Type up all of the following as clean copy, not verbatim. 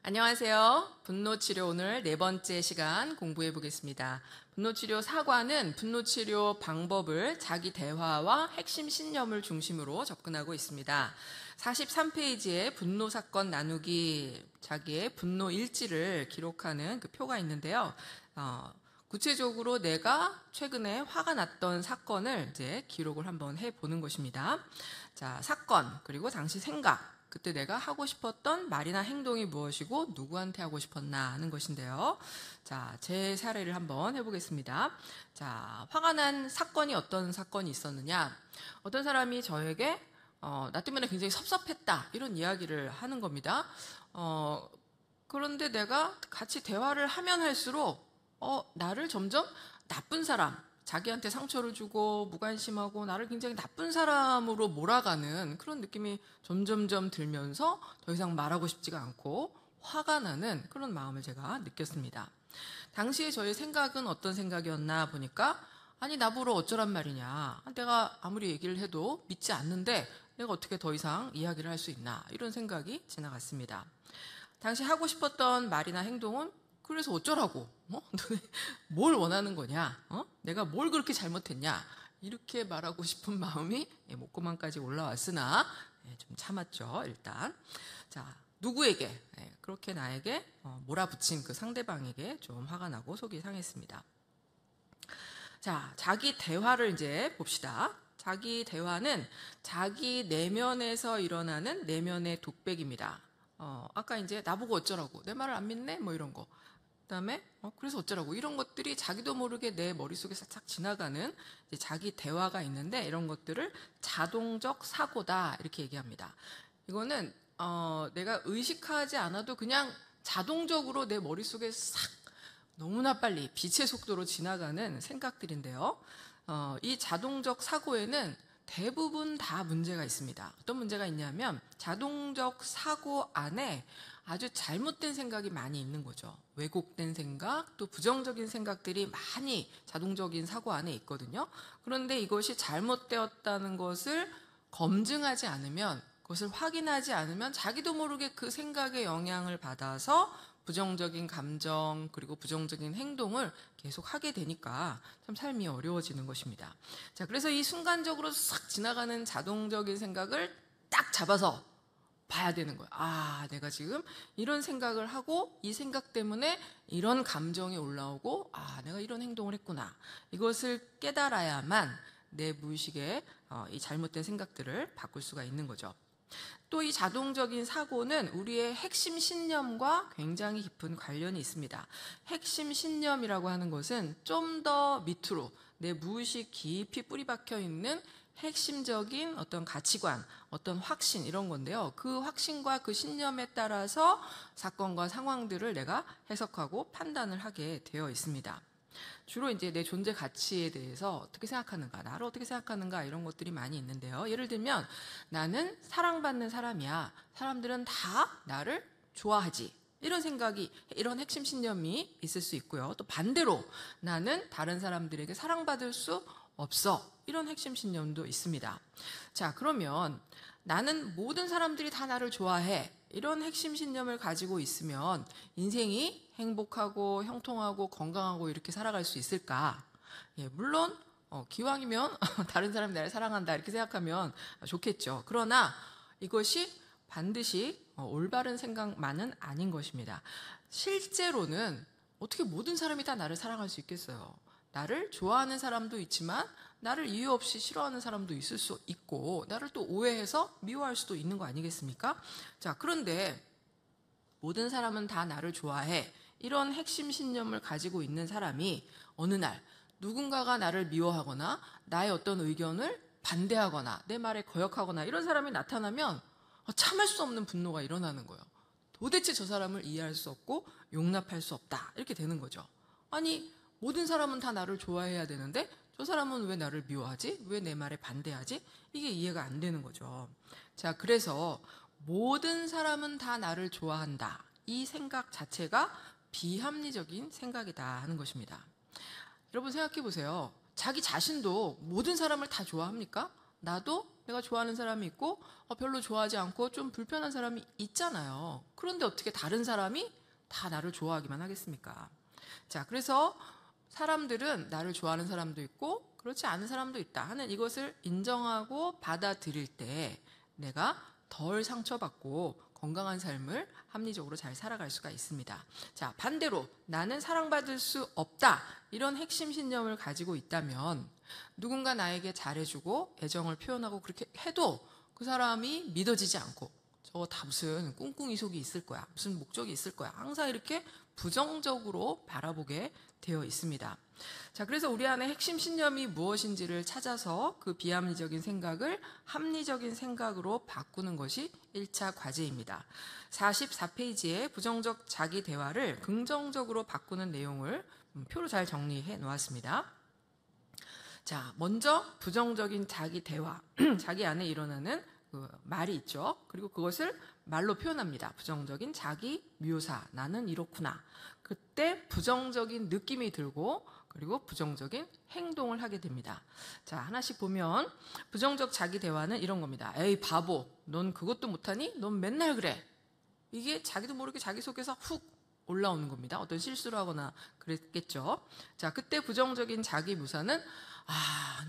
안녕하세요. 분노치료 오늘 네 번째 시간 공부해 보겠습니다. 분노치료 4과는 분노치료 방법을 자기 대화와 핵심 신념을 중심으로 접근하고 있습니다. 43페이지에 분노 사건 나누기 자기의 분노 일지를 기록하는 그 표가 있는데요. 구체적으로 내가 최근에 화가 났던 사건을 이제 기록을 한번 해보는 것입니다. 자, 사건, 그리고 당시 생각. 그때 내가 하고 싶었던 말이나 행동이 무엇이고 누구한테 하고 싶었나 하는 것인데요. 자, 제 사례를 한번 해보겠습니다. 자, 화가 난 사건이 어떤 사건이 있었느냐. 어떤 사람이 저에게 나 때문에 굉장히 섭섭했다 이런 이야기를 하는 겁니다. 그런데 내가 같이 대화를 하면 할수록 나를 점점 나쁜 사람, 자기한테 상처를 주고 무관심하고 나를 굉장히 나쁜 사람으로 몰아가는 그런 느낌이 점점점 들면서 더 이상 말하고 싶지가 않고 화가 나는 그런 마음을 제가 느꼈습니다. 당시에 저의 생각은 어떤 생각이었나 보니까 아니 나보러 어쩌란 말이냐. 내가 아무리 얘기를 해도 믿지 않는데 내가 어떻게 더 이상 이야기를 할 수 있나 이런 생각이 지나갔습니다. 당시 하고 싶었던 말이나 행동은 그래서 어쩌라고? 너네 뭘 원하는 거냐? 내가 뭘 그렇게 잘못했냐? 이렇게 말하고 싶은 마음이 목구멍까지 올라왔으나 좀 참았죠, 일단. 자, 누구에게? 그렇게 나에게 몰아붙인 그 상대방에게 좀 화가 나고 속이 상했습니다. 자, 자기 대화를 이제 봅시다. 자기 대화는 자기 내면에서 일어나는 내면의 독백입니다. 아까 이제 나보고 어쩌라고, 내 말을 안 믿네? 뭐 이런 거. 그다음에 그래서 어쩌라고 이런 것들이 자기도 모르게 내 머릿속에 싹 지나가는 이제 자기 대화가 있는데 이런 것들을 자동적 사고다 이렇게 얘기합니다. 이거는 내가 의식하지 않아도 그냥 자동적으로 내 머릿속에 싹 너무나 빨리 빛의 속도로 지나가는 생각들인데요. 이 자동적 사고에는 대부분 다 문제가 있습니다. 어떤 문제가 있냐면 자동적 사고 안에 아주 잘못된 생각이 많이 있는 거죠. 왜곡된 생각, 또 부정적인 생각들이 많이 자동적인 사고 안에 있거든요. 그런데 이것이 잘못되었다는 것을 검증하지 않으면, 그것을 확인하지 않으면 자기도 모르게 그 생각의 영향을 받아서 부정적인 감정 그리고 부정적인 행동을 계속 하게 되니까 참 삶이 어려워지는 것입니다. 자, 그래서 이 순간적으로 싹 지나가는 자동적인 생각을 딱 잡아서 봐야 되는 거예요. 아, 내가 지금 이런 생각을 하고 이 생각 때문에 이런 감정이 올라오고 내가 이런 행동을 했구나. 이것을 깨달아야만 내 무의식의 이 잘못된 생각들을 바꿀 수가 있는 거죠. 또 이 자동적인 사고는 우리의 핵심 신념과 굉장히 깊은 관련이 있습니다. 핵심 신념이라고 하는 것은 좀 더 밑으로 내 무의식 깊이 뿌리 박혀 있는 핵심적인 어떤 가치관, 어떤 확신 이런 건데요. 그 확신과 그 신념에 따라서 사건과 상황들을 내가 해석하고 판단을 하게 되어 있습니다. 주로 이제 내 존재 가치에 대해서 어떻게 생각하는가, 나를 어떻게 생각하는가 이런 것들이 많이 있는데요. 예를 들면 나는 사랑받는 사람이야. 사람들은 다 나를 좋아하지. 이런 생각이, 이런 핵심 신념이 있을 수 있고요. 또 반대로 나는 다른 사람들에게 사랑받을 수 없어. 이런 핵심 신념도 있습니다. 자, 그러면 나는 모든 사람들이 다 나를 좋아해. 이런 핵심 신념을 가지고 있으면 인생이 행복하고 형통하고 건강하고 이렇게 살아갈 수 있을까? 물론 기왕이면 다른 사람이 나를 사랑한다 이렇게 생각하면 좋겠죠. 그러나 이것이 반드시 올바른 생각만은 아닌 것입니다. 실제로는 어떻게 모든 사람이 다 나를 사랑할 수 있겠어요? 나를 좋아하는 사람도 있지만 나를 이유 없이 싫어하는 사람도 있을 수 있고 나를 또 오해해서 미워할 수도 있는 거 아니겠습니까? 자, 그런데 모든 사람은 다 나를 좋아해. 이런 핵심 신념을 가지고 있는 사람이 어느 날 누군가가 나를 미워하거나 나의 어떤 의견을 반대하거나 내 말에 거역하거나 이런 사람이 나타나면 참을 수 없는 분노가 일어나는 거예요. 도대체 저 사람을 이해할 수 없고 용납할 수 없다. 이렇게 되는 거죠. 아니, 모든 사람은 다 나를 좋아해야 되는데 저 사람은 왜 나를 미워하지? 왜 내 말에 반대하지? 이게 이해가 안 되는 거죠. 자, 그래서 모든 사람은 다 나를 좋아한다. 이 생각 자체가 비합리적인 생각이다 하는 것입니다. 여러분 생각해 보세요. 자기 자신도 모든 사람을 다 좋아합니까? 나도 내가 좋아하는 사람이 있고 별로 좋아하지 않고 좀 불편한 사람이 있잖아요. 그런데 어떻게 다른 사람이 다 나를 좋아하기만 하겠습니까? 자, 그래서 사람들은 나를 좋아하는 사람도 있고 그렇지 않은 사람도 있다 하는 이것을 인정하고 받아들일 때 내가 덜 상처받고 건강한 삶을 합리적으로 잘 살아갈 수가 있습니다. 자, 반대로 나는 사랑받을 수 없다 이런 핵심 신념을 가지고 있다면 누군가 나에게 잘해주고 애정을 표현하고 그렇게 해도 그 사람이 믿어지지 않고 저거 다 무슨 꿍꿍이 속이 있을 거야, 무슨 목적이 있을 거야, 항상 이렇게 부정적으로 바라보게 되어 있습니다. 자, 그래서 우리 안에 핵심 신념이 무엇인지를 찾아서 그 비합리적인 생각을 합리적인 생각으로 바꾸는 것이 1차 과제입니다. 44페이지에 부정적 자기 대화를 긍정적으로 바꾸는 내용을 표로 잘 정리해 놓았습니다. 자, 먼저 부정적인 자기 대화, 자기 안에 일어나는 그 말이 있죠. 그리고 그것을 말로 표현합니다. 부정적인 자기 묘사, 나는 이렇구나. 그때 부정적인 느낌이 들고 그리고 부정적인 행동을 하게 됩니다. 자, 하나씩 보면 부정적 자기 대화는 이런 겁니다. 에이 바보, 넌 그것도 못하니? 넌 맨날 그래. 이게 자기도 모르게 자기 속에서 훅 올라오는 겁니다. 어떤 실수를 하거나 그랬겠죠. 자, 그때 부정적인 자기 묘사는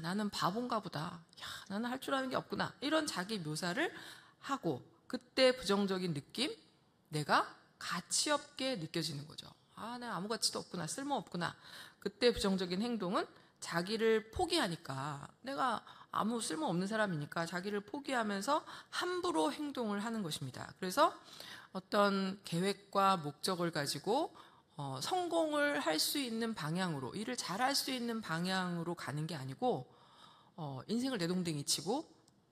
나는 바본가 보다. 야, 나는 할 줄 아는 게 없구나. 이런 자기 묘사를 하고 그때 부정적인 느낌, 내가 가치 없게 느껴지는 거죠. 내가 아무 가치도 없구나. 쓸모 없구나. 그때 부정적인 행동은 자기를 포기하니까 내가 아무 쓸모 없는 사람이니까 자기를 포기하면서 함부로 행동을 하는 것입니다. 그래서 어떤 계획과 목적을 가지고 성공을 할 수 있는 방향으로, 일을 잘할 수 있는 방향으로 가는 게 아니고 인생을 내동댕이 치고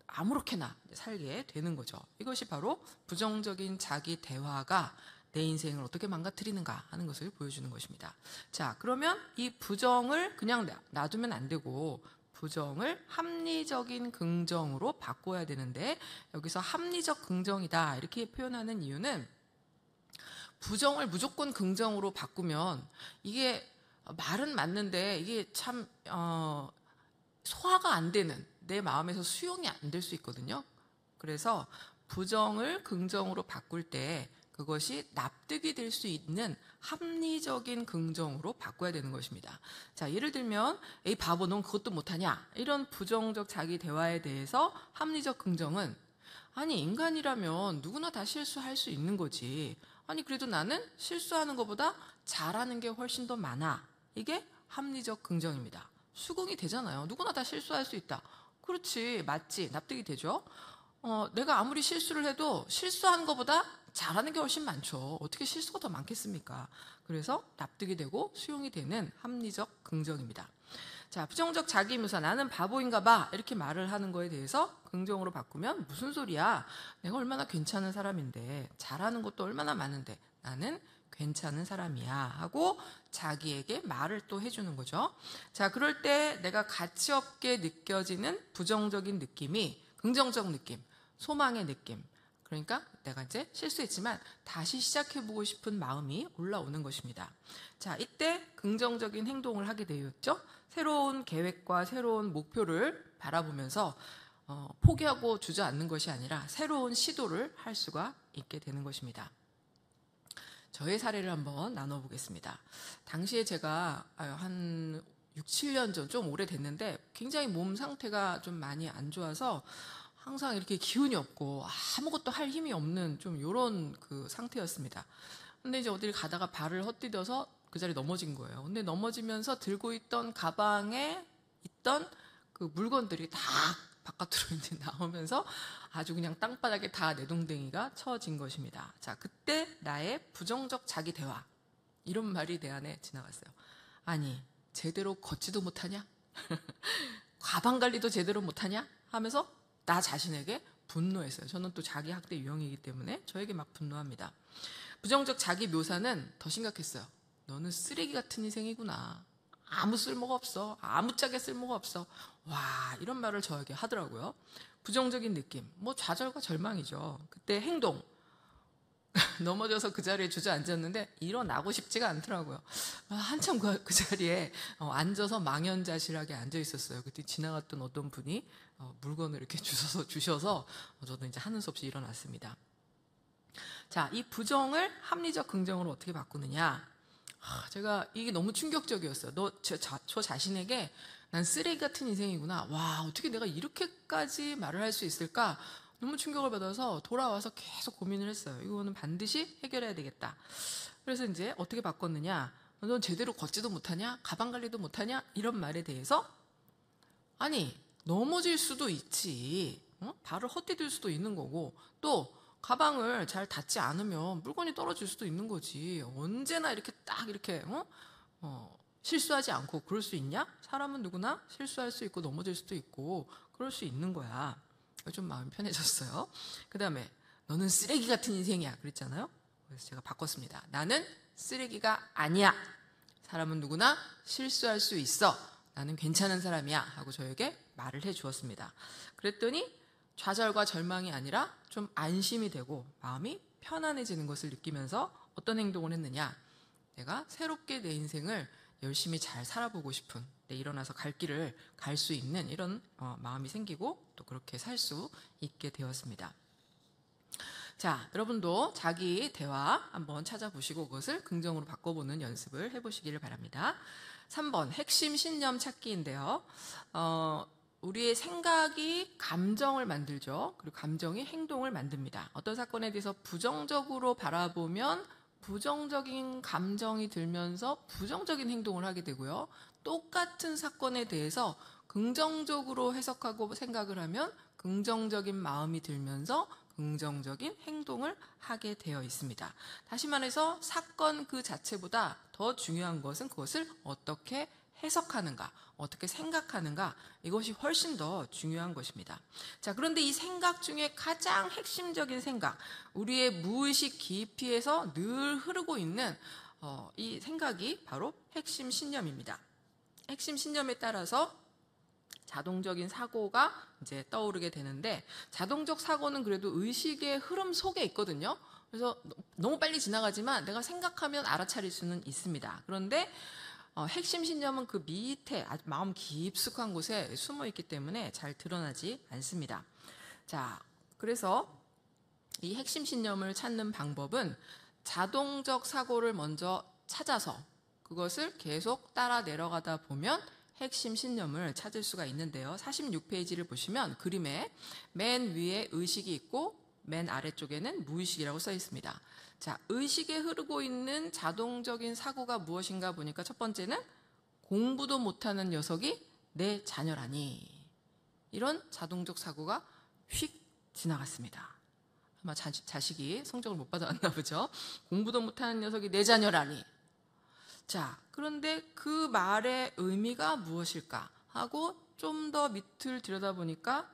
아무렇게나 살게 되는 거죠. 이것이 바로 부정적인 자기 대화가 내 인생을 어떻게 망가뜨리는가 하는 것을 보여주는 것입니다. 자, 그러면 이 부정을 그냥 놔두면 안 되고 부정을 합리적인 긍정으로 바꿔야 되는데 여기서 합리적 긍정이다 이렇게 표현하는 이유는 부정을 무조건 긍정으로 바꾸면 이게 말은 맞는데 이게 참 소화가 안 되는, 내 마음에서 수용이 안 될 수 있거든요. 그래서 부정을 긍정으로 바꿀 때 그것이 납득이 될 수 있는 합리적인 긍정으로 바꿔야 되는 것입니다. 자, 예를 들면 에이 바보 넌 그것도 못하냐 이런 부정적 자기 대화에 대해서 합리적 긍정은 아니 인간이라면 누구나 다 실수할 수 있는 거지. 아니 그래도 나는 실수하는 것보다 잘하는 게 훨씬 더 많아. 이게 합리적 긍정입니다. 수긍이 되잖아요. 누구나 다 실수할 수 있다. 그렇지, 맞지, 납득이 되죠. 내가 아무리 실수를 해도 실수한 것보다 잘하는 게 훨씬 많죠. 어떻게 실수가 더 많겠습니까? 그래서 납득이 되고 수용이 되는 합리적 긍정입니다. 자, 부정적 자기 묘사, 나는 바보인가 봐 이렇게 말을 하는 거에 대해서 긍정으로 바꾸면 무슨 소리야? 내가 얼마나 괜찮은 사람인데, 잘하는 것도 얼마나 많은데 나는 괜찮은 사람이야 하고 자기에게 말을 또 해주는 거죠. 자, 그럴 때 내가 가치 없게 느껴지는 부정적인 느낌이 긍정적 느낌, 소망의 느낌, 그러니까 내가 이제 실수했지만 다시 시작해보고 싶은 마음이 올라오는 것입니다. 자, 이때 긍정적인 행동을 하게 되었죠. 새로운 계획과 새로운 목표를 바라보면서 포기하고 주저앉는 것이 아니라 새로운 시도를 할 수가 있게 되는 것입니다. 저의 사례를 한번 나눠보겠습니다. 당시에 제가 한 6, 7년 전, 좀 오래됐는데 굉장히 몸 상태가 좀 많이 안 좋아서 항상 이렇게 기운이 없고 아무것도 할 힘이 없는 좀 이런 그 상태였습니다. 근데 이제 어딜 가다가 발을 헛디뎌서 그 자리에 넘어진 거예요. 근데 넘어지면서 들고 있던 가방에 있던 그 물건들이 다 바깥으로 이제 나오면서 아주 그냥 땅바닥에 다 내동댕이가 쳐진 것입니다. 자, 그때 나의 부정적 자기 대화, 이런 말이 내 안에 지나갔어요. 아니, 제대로 걷지도 못하냐? 가방 관리도 제대로 못하냐? 하면서 나 자신에게 분노했어요. 저는 또 자기 학대 유형이기 때문에 저에게 막 분노합니다. 부정적 자기 묘사는 더 심각했어요. 너는 쓰레기 같은 인생이구나. 아무 쓸모가 없어. 아무짝에 쓸모가 없어. 와, 이런 말을 저에게 하더라고요. 부정적인 느낌, 뭐 좌절과 절망이죠. 그때 행동, 넘어져서 그 자리에 주저앉았는데 일어나고 싶지가 않더라고요. 한참 그 자리에 앉아서 망연자실하게 앉아 있었어요. 그때 지나갔던 어떤 분이 물건을 이렇게 주셔서 저도 이제 하는 수 없이 일어났습니다. 자, 이 부정을 합리적 긍정으로 어떻게 바꾸느냐? 제가 이게 너무 충격적이었어요. 저 자신에게 난 쓰레기 같은 인생이구나. 와, 어떻게 내가 이렇게까지 말을 할 수 있을까? 너무 충격을 받아서 돌아와서 계속 고민을 했어요. 이거는 반드시 해결해야 되겠다. 그래서 이제 어떻게 바꿨느냐? 넌 제대로 걷지도 못하냐? 가방 관리도 못하냐? 이런 말에 대해서 아니, 넘어질 수도 있지. 발을 헛디딜 수도 있는 거고 또 가방을 잘 닫지 않으면 물건이 떨어질 수도 있는 거지. 언제나 이렇게 딱 이렇게 실수하지 않고 그럴 수 있냐? 사람은 누구나 실수할 수 있고 넘어질 수도 있고 그럴 수 있는 거야. 좀 마음이 편해졌어요. 그 다음에 너는 쓰레기 같은 인생이야 그랬잖아요. 그래서 제가 바꿨습니다. 나는 쓰레기가 아니야. 사람은 누구나 실수할 수 있어. 나는 괜찮은 사람이야 하고 저에게 말을 해주었습니다. 그랬더니 좌절과 절망이 아니라 좀 안심이 되고 마음이 편안해지는 것을 느끼면서 어떤 행동을 했느냐. 내가 새롭게 내 인생을 열심히 잘 살아보고 싶은, 일어나서 갈 길을 갈 수 있는 이런 마음이 생기고 또 그렇게 살 수 있게 되었습니다. 자, 여러분도 자기 대화 한번 찾아보시고 그것을 긍정으로 바꿔보는 연습을 해보시기를 바랍니다. 3번 핵심 신념 찾기인데요. 우리의 생각이 감정을 만들죠. 그리고 감정이 행동을 만듭니다. 어떤 사건에 대해서 부정적으로 바라보면 부정적인 감정이 들면서 부정적인 행동을 하게 되고요. 똑같은 사건에 대해서 긍정적으로 해석하고 생각을 하면 긍정적인 마음이 들면서 긍정적인 행동을 하게 되어 있습니다. 다시 말해서 사건 그 자체보다 더 중요한 것은 그것을 어떻게 해석하는가, 어떻게 생각하는가, 이것이 훨씬 더 중요한 것입니다. 자, 그런데 이 생각 중에 가장 핵심적인 생각, 우리의 무의식 깊이에서 늘 흐르고 있는 이 생각이 바로 핵심 신념입니다. 핵심 신념에 따라서 자동적인 사고가 이제 떠오르게 되는데, 자동적 사고는 그래도 의식의 흐름 속에 있거든요. 그래서 너무 빨리 지나가지만 내가 생각하면 알아차릴 수는 있습니다. 그런데 핵심 신념은 그 밑에 아주 마음 깊숙한 곳에 숨어 있기 때문에 잘 드러나지 않습니다. 자, 그래서 이 핵심 신념을 찾는 방법은 자동적 사고를 먼저 찾아서 그것을 계속 따라 내려가다 보면 핵심 신념을 찾을 수가 있는데요. 46페이지를 보시면 그림에 맨 위에 의식이 있고 맨 아래쪽에는 무의식이라고 써 있습니다. 자, 의식에 흐르고 있는 자동적인 사고가 무엇인가 보니까 첫 번째는 공부도 못하는 녀석이 내 자녀라니. 이런 자동적 사고가 휙 지나갔습니다. 아마 자식이 성적을 못 받아왔나 보죠. 공부도 못하는 녀석이 내 자녀라니. 자, 그런데 그 말의 의미가 무엇일까 하고 좀 더 밑을 들여다보니까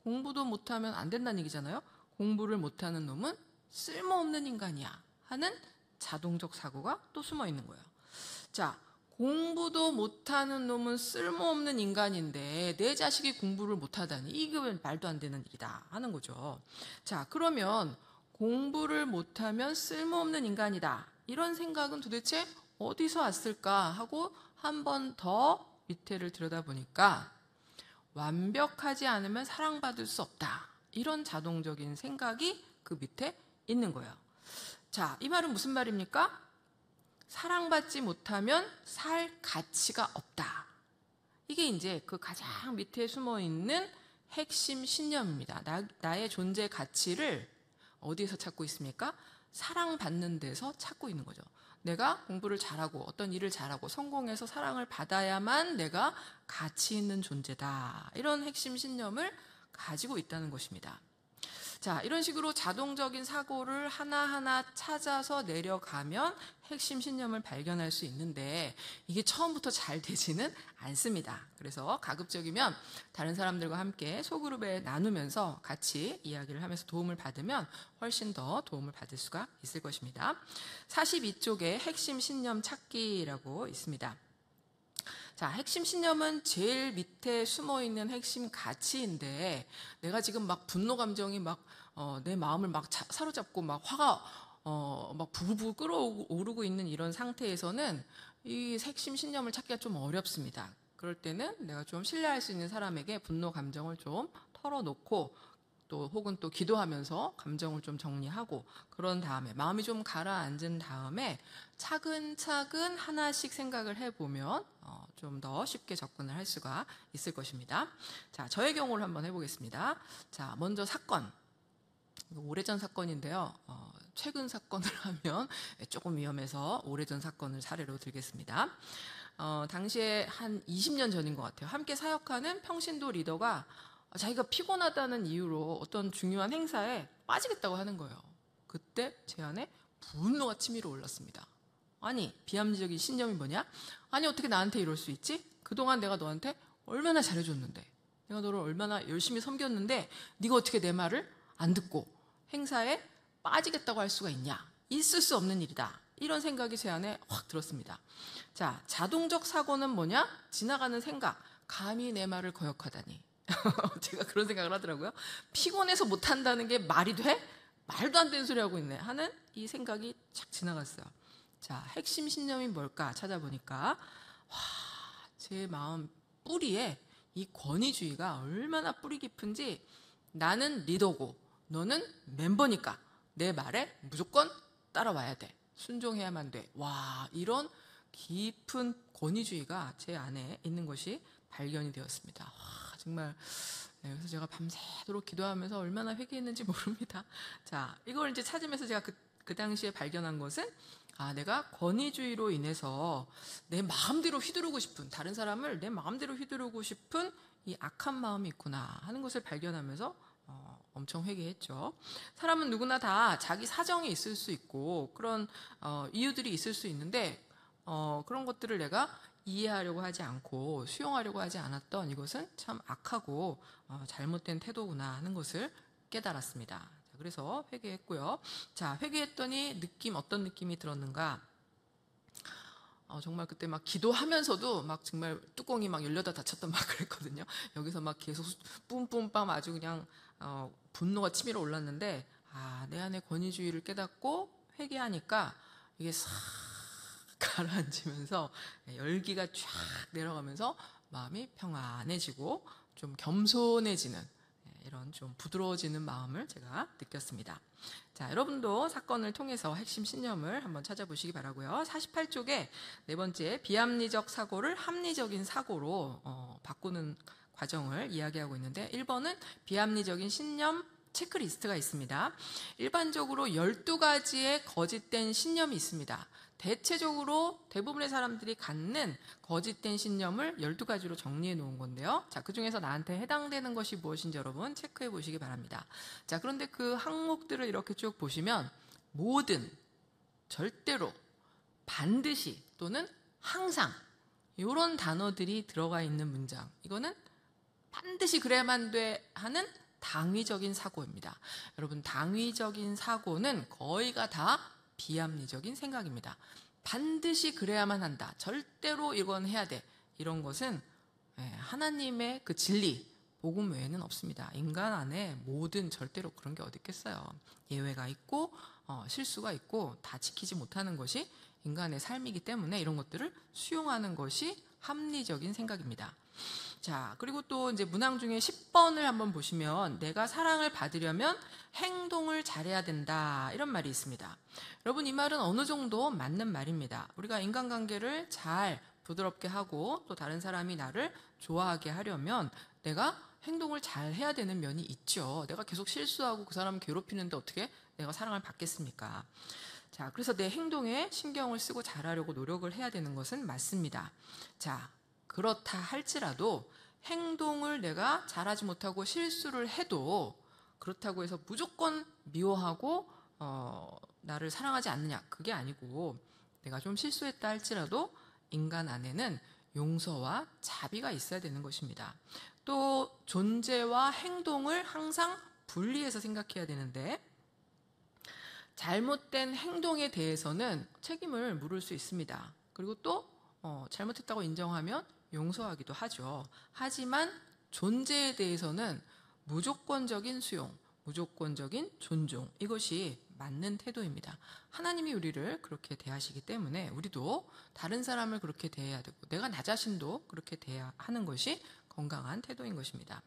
공부도 못하면 안 된다는 얘기잖아요. 공부를 못하는 놈은 쓸모없는 인간이야 하는 자동적 사고가 또 숨어 있는 거예요. 자, 공부도 못하는 놈은 쓸모없는 인간인데 내 자식이 공부를 못하다니 이게 왜 말도 안 되는 일이다 하는 거죠. 자, 그러면 공부를 못하면 쓸모없는 인간이다 이런 생각은 도대체 어디서 왔을까 하고 한 번 더 밑에를 들여다보니까 완벽하지 않으면 사랑받을 수 없다 이런 자동적인 생각이 그 밑에 있는 거예요. 자, 이 말은 무슨 말입니까? 사랑받지 못하면 살 가치가 없다. 이게 이제 그 가장 밑에 숨어 있는 핵심 신념입니다. 나의 존재 가치를 어디에서 찾고 있습니까? 사랑받는 데서 찾고 있는 거죠. 내가 공부를 잘하고 어떤 일을 잘하고 성공해서 사랑을 받아야만 내가 가치 있는 존재다. 이런 핵심 신념을 가지고 있다는 것입니다. 자, 이런 식으로 자동적인 사고를 하나하나 찾아서 내려가면 핵심 신념을 발견할 수 있는데 이게 처음부터 잘 되지는 않습니다. 그래서 가급적이면 다른 사람들과 함께 소그룹에 나누면서 같이 이야기를 하면서 도움을 받으면 훨씬 더 도움을 받을 수가 있을 것입니다. 42쪽에 핵심 신념 찾기라고 있습니다. 자, 핵심 신념은 제일 밑에 숨어 있는 핵심 가치인데 내가 지금 막 분노 감정이 막 내 마음을 막 사로잡고 막 화가 막 부글부글 끓어오르고 있는 이런 상태에서는 이 핵심 신념을 찾기가 좀 어렵습니다. 그럴 때는 내가 좀 신뢰할 수 있는 사람에게 분노 감정을 좀 털어놓고 또 혹은 또 기도하면서 감정을 좀 정리하고 그런 다음에 마음이 좀 가라앉은 다음에 차근차근 하나씩 생각을 해보면 좀 더 쉽게 접근을 할 수가 있을 것입니다. 자, 저의 경우를 한번 해보겠습니다. 자, 먼저 사건. 오래전 사건인데요. 최근 사건을 하면 조금 위험해서 오래전 사건을 사례로 들겠습니다. 당시에 한 20년 전인 것 같아요. 함께 사역하는 평신도 리더가 자기가 피곤하다는 이유로 어떤 중요한 행사에 빠지겠다고 하는 거예요. 그때 제 안에 분노가 치밀어 올랐습니다. 아니, 비합리적인 신념이 뭐냐? 아니, 어떻게 나한테 이럴 수 있지? 그동안 내가 너한테 얼마나 잘해줬는데, 내가 너를 얼마나 열심히 섬겼는데 네가 어떻게 내 말을 안 듣고 행사에 빠지겠다고 할 수가 있냐? 있을 수 없는 일이다. 이런 생각이 제 안에 확 들었습니다. 자, 자동적 사고는 뭐냐? 지나가는 생각. 감히 내 말을 거역하다니. 제가 그런 생각을 하더라고요. 피곤해서 못한다는 게 말이 돼? 말도 안 되는 소리 하고 있네 하는 이 생각이 착 지나갔어요. 자, 핵심 신념이 뭘까 찾아보니까 제 마음 뿌리에 이 권위주의가 얼마나 뿌리 깊은지, 나는 리더고 너는 멤버니까 내 말에 무조건 따라와야 돼. 순종해야만 돼. 와, 이런 깊은 권위주의가 제 안에 있는 것이 발견이 되었습니다. 와, 정말. 그래서 제가 밤새도록 기도하면서 얼마나 회개했는지 모릅니다. 자, 이걸 이제 찾으면서 제가 그 당시에 발견한 것은, 내가 권위주의로 인해서 내 마음대로 휘두르고 싶은, 다른 사람을 내 마음대로 휘두르고 싶은 이 악한 마음이 있구나 하는 것을 발견하면서 엄청 회개했죠. 사람은 누구나 다 자기 사정이 있을 수 있고 그런 이유들이 있을 수 있는데 그런 것들을 내가 이해하려고 하지 않고 수용하려고 하지 않았던 이것은 참 악하고 잘못된 태도구나 하는 것을 깨달았습니다. 그래서 회개했고요. 자, 회개했더니 어떤 느낌이 들었는가? 정말 그때 막 기도하면서도 막 정말 뚜껑이 막 열려다 닫혔던 막 그랬거든요. 여기서 막 계속 뿜뿜빰 아주 그냥 분노가 치밀어 올랐는데, 내 안에 권위주의를 깨닫고 회개하니까 이게 싹 가라앉으면서 열기가 쫙 내려가면서 마음이 평안해지고 좀 겸손해지는, 이런 좀 부드러워지는 마음을 제가 느꼈습니다. 자, 여러분도 사건을 통해서 핵심 신념을 한번 찾아보시기 바라고요. 48쪽에 네 번째, 비합리적 사고를 합리적인 사고로 바꾸는 과정을 이야기하고 있는데, 1번은 비합리적인 신념 체크리스트가 있습니다. 일반적으로 12가지의 거짓된 신념이 있습니다. 대체적으로 대부분의 사람들이 갖는 거짓된 신념을 12가지로 정리해 놓은 건데요. 자, 그 중에서 나한테 해당되는 것이 무엇인지 여러분 체크해 보시기 바랍니다. 자, 그런데 그 항목들을 이렇게 쭉 보시면 모든, 절대로, 반드시 또는 항상 이런 단어들이 들어가 있는 문장, 이거는 반드시 그래야만 돼 하는 당위적인 사고입니다. 여러분, 당위적인 사고는 거의가 다 비합리적인 생각입니다. 반드시 그래야만 한다, 절대로 이건 해야 돼, 이런 것은 하나님의 그 진리, 복음 외에는 없습니다. 인간 안에 모든 절대로 그런 게 어디 있겠어요. 예외가 있고 실수가 있고 다 지키지 못하는 것이 인간의 삶이기 때문에 이런 것들을 수용하는 것이 합리적인 생각입니다. 자, 그리고 또 이제 문항 중에 10번을 한번 보시면 내가 사랑을 받으려면 행동을 잘해야 된다, 이런 말이 있습니다. 여러분, 이 말은 어느 정도 맞는 말입니다. 우리가 인간관계를 잘 부드럽게 하고 또 다른 사람이 나를 좋아하게 하려면 내가 행동을 잘 해야 되는 면이 있죠. 내가 계속 실수하고 그 사람을 괴롭히는데 어떻게 내가 사랑을 받겠습니까? 자, 그래서 내 행동에 신경을 쓰고 잘하려고 노력을 해야 되는 것은 맞습니다. 자, 그렇다 할지라도 행동을 내가 잘하지 못하고 실수를 해도 그렇다고 해서 무조건 미워하고 나를 사랑하지 않느냐, 그게 아니고, 내가 좀 실수했다 할지라도 인간 안에는 용서와 자비가 있어야 되는 것입니다. 또 존재와 행동을 항상 분리해서 생각해야 되는데, 잘못된 행동에 대해서는 책임을 물을 수 있습니다. 그리고 또 잘못했다고 인정하면 용서하기도 하죠. 하지만 존재에 대해서는 무조건적인 수용, 무조건적인 존중, 이것이 맞는 태도입니다. 하나님이 우리를 그렇게 대하시기 때문에 우리도 다른 사람을 그렇게 대해야 되고 내가 나 자신도 그렇게 대해야 하는 것이 건강한 태도인 것입니다.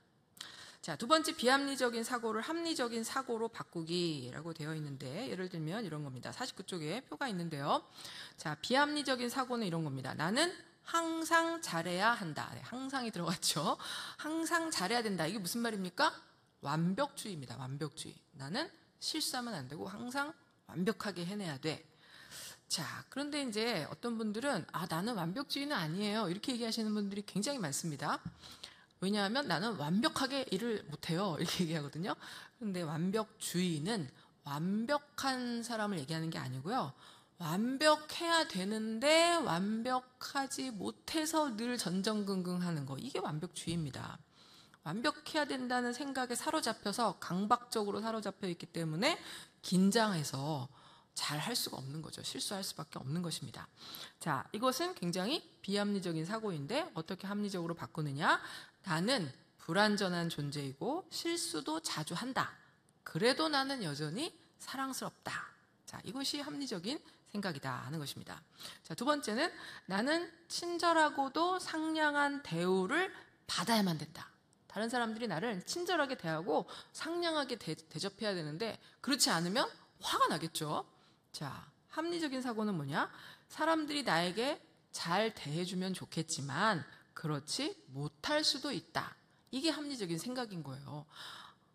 자, 두 번째, 비합리적인 사고를 합리적인 사고로 바꾸기라고 되어 있는데, 예를 들면 이런 겁니다. 49쪽에 표가 있는데요. 자, 비합리적인 사고는 이런 겁니다. 나는 항상 잘해야 한다. 네, 항상이 들어갔죠. 항상 잘해야 된다. 이게 무슨 말입니까? 완벽주의입니다. 완벽주의. 나는 실수하면 안 되고 항상 완벽하게 해내야 돼. 자, 그런데 이제 어떤 분들은 나는 완벽주의는 아니에요. 이렇게 얘기하시는 분들이 굉장히 많습니다. 왜냐하면 나는 완벽하게 일을 못해요. 이렇게 얘기하거든요. 그런데 완벽주의는 완벽한 사람을 얘기하는 게 아니고요. 완벽해야 되는데 완벽하지 못해서 늘 전전긍긍하는 거. 이게 완벽주의입니다. 완벽해야 된다는 생각에 사로잡혀서 강박적으로 사로잡혀 있기 때문에 긴장해서 잘 할 수가 없는 거죠. 실수할 수밖에 없는 것입니다. 자, 이것은 굉장히 비합리적인 사고인데 어떻게 합리적으로 바꾸느냐? 나는 불완전한 존재이고 실수도 자주 한다. 그래도 나는 여전히 사랑스럽다. 자, 이것이 합리적인 생각이다 하는 것입니다. 자, 두 번째는 나는 친절하고도 상냥한 대우를 받아야만 된다. 다른 사람들이 나를 친절하게 대하고 상냥하게 대접해야 되는데 그렇지 않으면 화가 나겠죠. 자, 합리적인 사고는 뭐냐? 사람들이 나에게 잘 대해주면 좋겠지만 그렇지 못할 수도 있다. 이게 합리적인 생각인 거예요.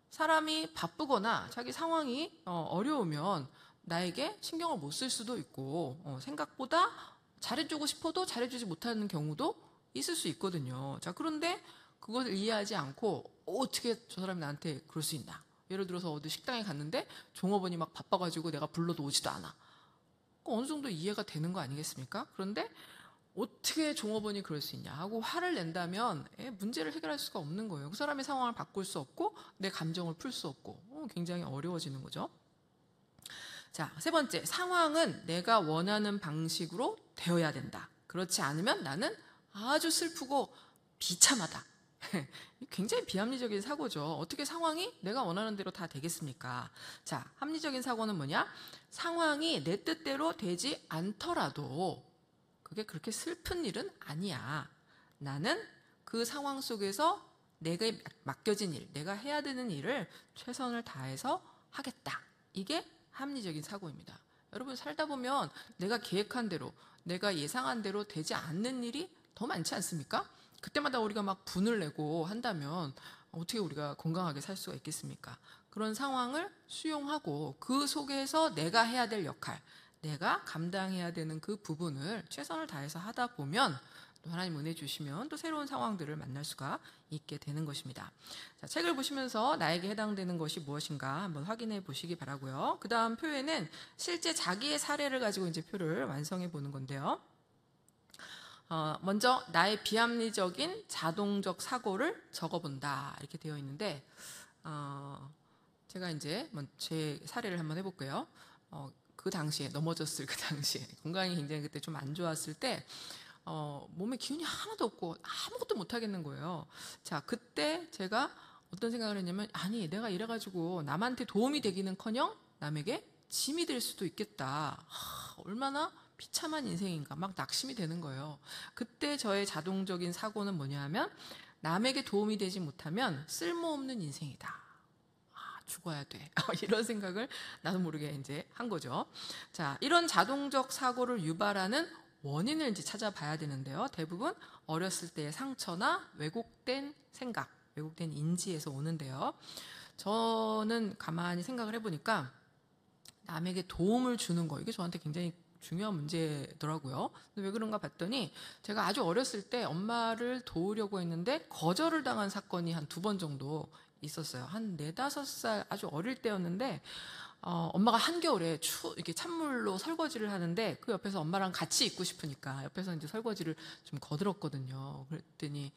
사람이 바쁘거나 자기 상황이 어려우면 나에게 신경을 못 쓸 수도 있고 생각보다 잘해주고 싶어도 잘해주지 못하는 경우도 있을 수 있거든요. 자, 그런데 그것을 이해하지 않고 어떻게 저 사람이 나한테 그럴 수 있나. 예를 들어서 어디 식당에 갔는데 종업원이 막 바빠가지고 내가 불러도 오지도 않아. 어느 정도 이해가 되는 거 아니겠습니까? 그런데 어떻게 종업원이 그럴 수 있냐 하고 화를 낸다면 문제를 해결할 수가 없는 거예요. 그 사람의 상황을 바꿀 수 없고 내 감정을 풀 수 없고 굉장히 어려워지는 거죠. 자, 세 번째, 상황은 내가 원하는 방식으로 되어야 된다. 그렇지 않으면 나는 아주 슬프고 비참하다. 굉장히 비합리적인 사고죠. 어떻게 상황이 내가 원하는 대로 다 되겠습니까? 자, 합리적인 사고는 뭐냐? 상황이 내 뜻대로 되지 않더라도 그게 그렇게 슬픈 일은 아니야. 나는 그 상황 속에서 내가 맡겨진 일, 내가 해야 되는 일을 최선을 다해서 하겠다. 이게 합리적인 사고입니다. 여러분, 살다 보면 내가 계획한 대로, 내가 예상한 대로 되지 않는 일이 더 많지 않습니까? 그때마다 우리가 막 분을 내고 한다면 어떻게 우리가 건강하게 살 수가 있겠습니까? 그런 상황을 수용하고 그 속에서 내가 해야 될 역할, 내가 감당해야 되는 그 부분을 최선을 다해서 하다 보면 또 하나님 은혜 주시면 또 새로운 상황들을 만날 수가 있게 되는 것입니다. 자, 책을 보시면서 나에게 해당되는 것이 무엇인가 한번 확인해 보시기 바라고요. 그 다음 표에는 실제 자기의 사례를 가지고 이제 표를 완성해 보는 건데요. 먼저 나의 비합리적인 자동적 사고를 적어본다 이렇게 되어 있는데 제가 이제 제 사례를 한번 해볼게요. 그 당시에 넘어졌을 그 당시에 건강이 굉장히 그때 좀 안 좋았을 때 몸에 기운이 하나도 없고 아무것도 못 하겠는 거예요. 자, 그때 제가 어떤 생각을 했냐면 아니 내가 이래가지고 남한테 도움이 되기는커녕 남에게 짐이 될 수도 있겠다. 얼마나 비참한 인생인가 막 낙심이 되는 거예요. 그때 저의 자동적인 사고는 뭐냐 하면 남에게 도움이 되지 못하면 쓸모없는 인생이다. 죽어야 돼. 이런 생각을 나도 모르게 이제 한 거죠. 자, 이런 자동적 사고를 유발하는 원인을 이제 찾아봐야 되는데요. 대부분 어렸을 때의 상처나 왜곡된 생각, 왜곡된 인지에서 오는데요. 저는 가만히 생각을 해보니까 남에게 도움을 주는 거, 이게 저한테 굉장히 중요한 문제더라고요. 근데 왜 그런가 봤더니 제가 아주 어렸을 때 엄마를 도우려고 했는데 거절을 당한 사건이 한 2번 정도 있었어요. 한 4, 5살 아주 어릴 때였는데 엄마가 한겨울에 이렇게 찬물로 설거지를 하는데 그 옆에서 엄마랑 같이 있고 싶으니까 옆에서 이제 설거지를 좀 거들었거든요. 그랬더니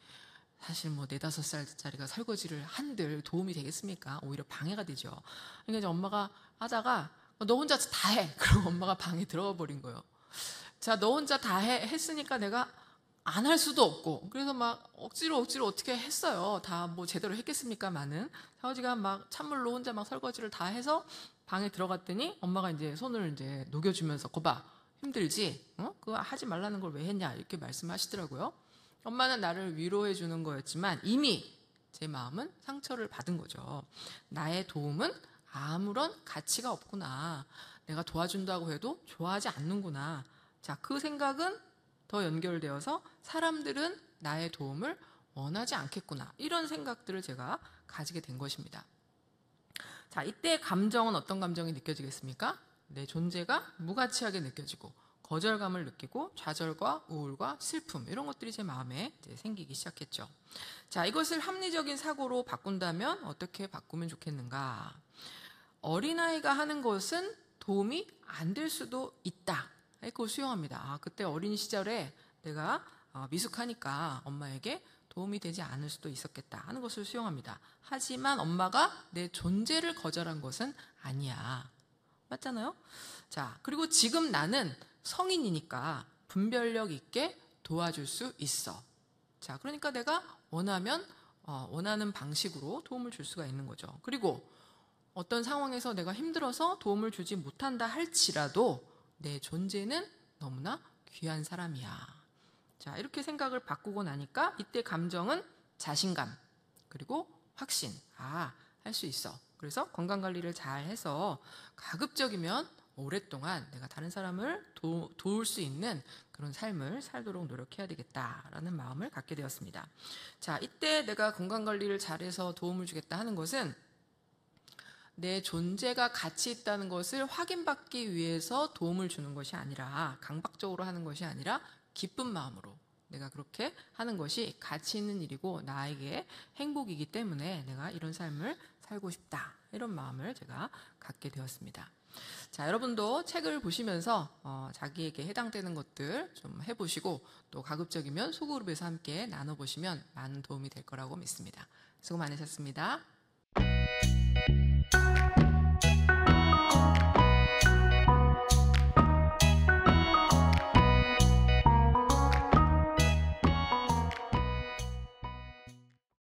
사실 뭐 4, 5살짜리가 설거지를 한들 도움이 되겠습니까? 오히려 방해가 되죠. 그러니까 이제 엄마가 하다가 너 혼자 다 해. 그러고 엄마가 방에 들어가 버린 거예요. 자, 너 혼자 다 했으니까 내가 안 할 수도 없고. 그래서 막 억지로 어떻게 했어요. 다 뭐 제대로 했겠습니까만은. 아버지가 막 찬물로 혼자 막 설거지를 다 해서 방에 들어갔더니 엄마가 이제 손을 이제 녹여주면서 거봐 힘들지? 그거 하지 말라는 걸 왜 했냐 이렇게 말씀하시더라고요. 엄마는 나를 위로해 주는 거였지만 이미 제 마음은 상처를 받은 거죠. 나의 도움은 아무런 가치가 없구나. 내가 도와준다고 해도 좋아하지 않는구나. 자, 그 생각은 더 연결되어서 사람들은 나의 도움을 원하지 않겠구나. 이런 생각들을 제가 가지게 된 것입니다. 자, 이때 감정은 어떤 감정이 느껴지겠습니까? 내 존재가 무가치하게 느껴지고 거절감을 느끼고 좌절과 우울과 슬픔 이런 것들이 제 마음에 이제 생기기 시작했죠. 자, 이것을 합리적인 사고로 바꾼다면 어떻게 바꾸면 좋겠는가? 어린아이가 하는 것은 도움이 안 될 수도 있다. 그걸 수용합니다. 그때 어린 시절에 내가 미숙하니까 엄마에게 도움이 되지 않을 수도 있었겠다 하는 것을 수용합니다. 하지만 엄마가 내 존재를 거절한 것은 아니야. 맞잖아요? 자, 그리고 지금 나는 성인이니까 분별력 있게 도와줄 수 있어. 자, 그러니까 내가 원하면 원하는 방식으로 도움을 줄 수가 있는 거죠. 그리고 어떤 상황에서 내가 힘들어서 도움을 주지 못한다 할지라도 내 존재는 너무나 귀한 사람이야. 자, 이렇게 생각을 바꾸고 나니까 이때 감정은 자신감 그리고 확신. 할 수 있어. 그래서 건강관리를 잘 해서 가급적이면 오랫동안 내가 다른 사람을 도울 수 있는 그런 삶을 살도록 노력해야 되겠다라는 마음을 갖게 되었습니다. 자, 이때 내가 건강관리를 잘해서 도움을 주겠다 하는 것은 내 존재가 가치 있다는 것을 확인받기 위해서 도움을 주는 것이 아니라 강박적으로 하는 것이 아니라 기쁜 마음으로 내가 그렇게 하는 것이 가치 있는 일이고 나에게 행복이기 때문에 내가 이런 삶을 살고 싶다. 이런 마음을 제가 갖게 되었습니다. 자, 여러분도 책을 보시면서 자기에게 해당되는 것들 좀 해보시고 또 가급적이면 소그룹에서 함께 나눠보시면 많은 도움이 될 거라고 믿습니다. 수고 많으셨습니다.